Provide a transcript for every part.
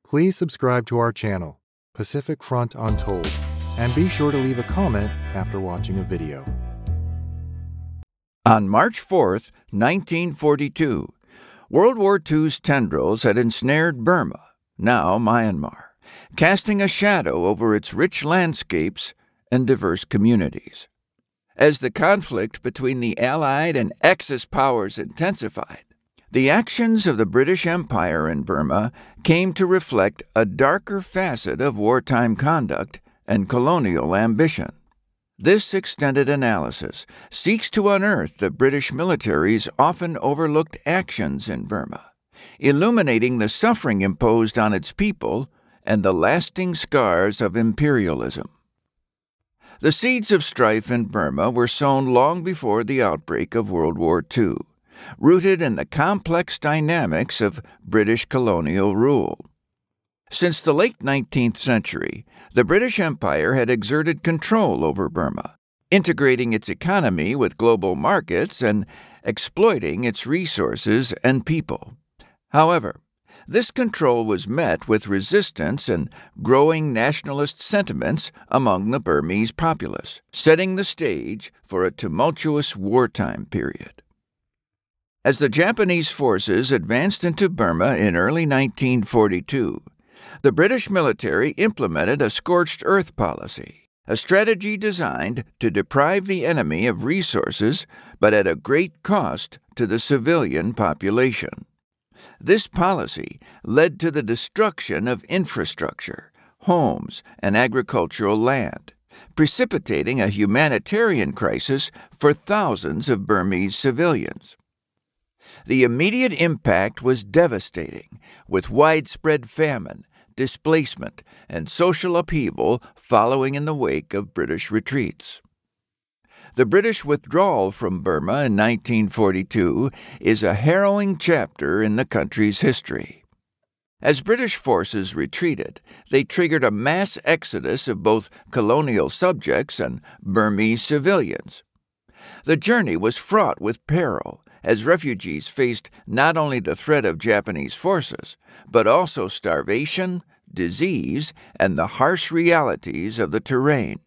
Please subscribe to our channel, Pacific Front Untold, and be sure to leave a comment after watching a video. On March 4, 1942, World War II's tendrils had ensnared Burma, now Myanmar, casting a shadow over its rich landscapes and diverse communities. As the conflict between the Allied and Axis powers intensified, the actions of the British Empire in Burma came to reflect a darker facet of wartime conduct and colonial ambition. This extended analysis seeks to unearth the British military's often overlooked actions in Burma, illuminating the suffering imposed on its people and the lasting scars of imperialism. The seeds of strife in Burma were sown long before the outbreak of World War II, rooted in the complex dynamics of British colonial rule. Since the late 19th century, the British Empire had exerted control over Burma, integrating its economy with global markets and exploiting its resources and people. However, this control was met with resistance and growing nationalist sentiments among the Burmese populace, setting the stage for a tumultuous wartime period. As the Japanese forces advanced into Burma in early 1942, the British military implemented a scorched earth policy, a strategy designed to deprive the enemy of resources but at a great cost to the civilian population. This policy led to the destruction of infrastructure, homes, and agricultural land, precipitating a humanitarian crisis for thousands of Burmese civilians. The immediate impact was devastating, with widespread famine, displacement, and social upheaval following in the wake of British retreats. The British withdrawal from Burma in 1942 is a harrowing chapter in the country's history. As British forces retreated, they triggered a mass exodus of both colonial subjects and Burmese civilians. The journey was fraught with peril, as refugees faced not only the threat of Japanese forces, but also starvation, disease, and the harsh realities of the terrain.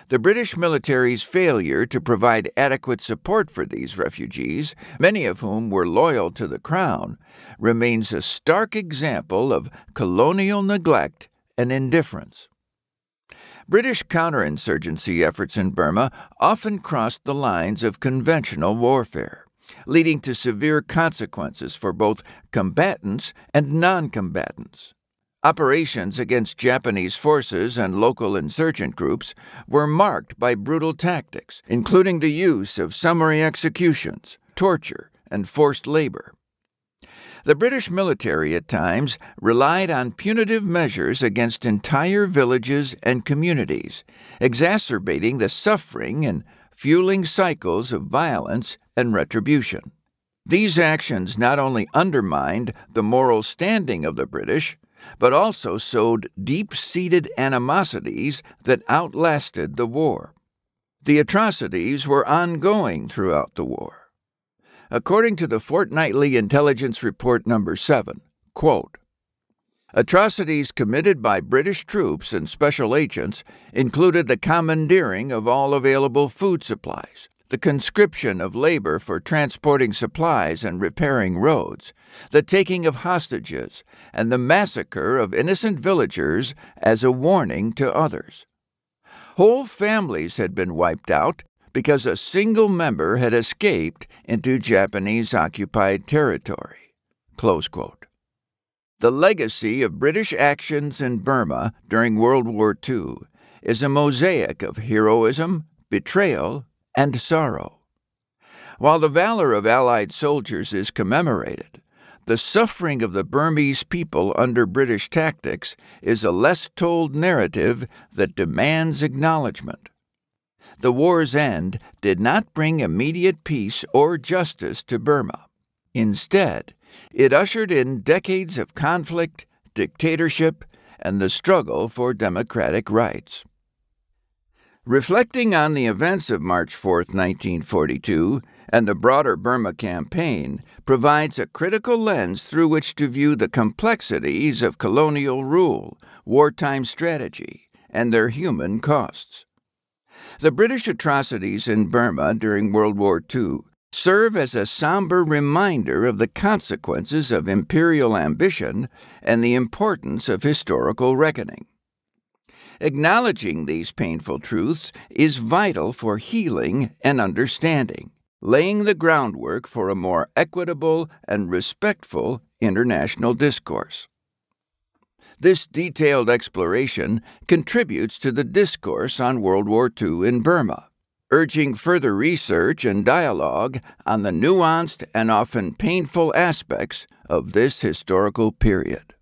The British military's failure to provide adequate support for these refugees, many of whom were loyal to the Crown, remains a stark example of colonial neglect and indifference. British counterinsurgency efforts in Burma often crossed the lines of conventional warfare, leading to severe consequences for both combatants and non-combatants. Operations against Japanese forces and local insurgent groups were marked by brutal tactics, including the use of summary executions, torture, and forced labor. The British military at times relied on punitive measures against entire villages and communities, exacerbating the suffering and fueling cycles of violence and retribution. These actions not only undermined the moral standing of the British, but also sowed deep-seated animosities that outlasted the war. The atrocities were ongoing throughout the war. According to the fortnightly intelligence report number 7, quote, atrocities committed by British troops and special agents included the commandeering of all available food supplies, the conscription of labor for transporting supplies and repairing roads, the taking of hostages, and the massacre of innocent villagers as a warning to others. Whole families had been wiped out because a single member had escaped into Japanese-occupied territory. Close quote. The legacy of British actions in Burma during World War II is a mosaic of heroism, betrayal, and sorrow. While the valor of Allied soldiers is commemorated, the suffering of the Burmese people under British tactics is a less-told narrative that demands acknowledgement. The war's end did not bring immediate peace or justice to Burma. Instead, it ushered in decades of conflict, dictatorship, and the struggle for democratic rights. Reflecting on the events of March 4, 1942, and the broader Burma campaign, provides a critical lens through which to view the complexities of colonial rule, wartime strategy, and their human costs. The British atrocities in Burma during World War II serve as a somber reminder of the consequences of imperial ambition and the importance of historical reckoning. Acknowledging these painful truths is vital for healing and understanding, laying the groundwork for a more equitable and respectful international discourse. This detailed exploration contributes to the discourse on World War II in Burma, urging further research and dialogue on the nuanced and often painful aspects of this historical period.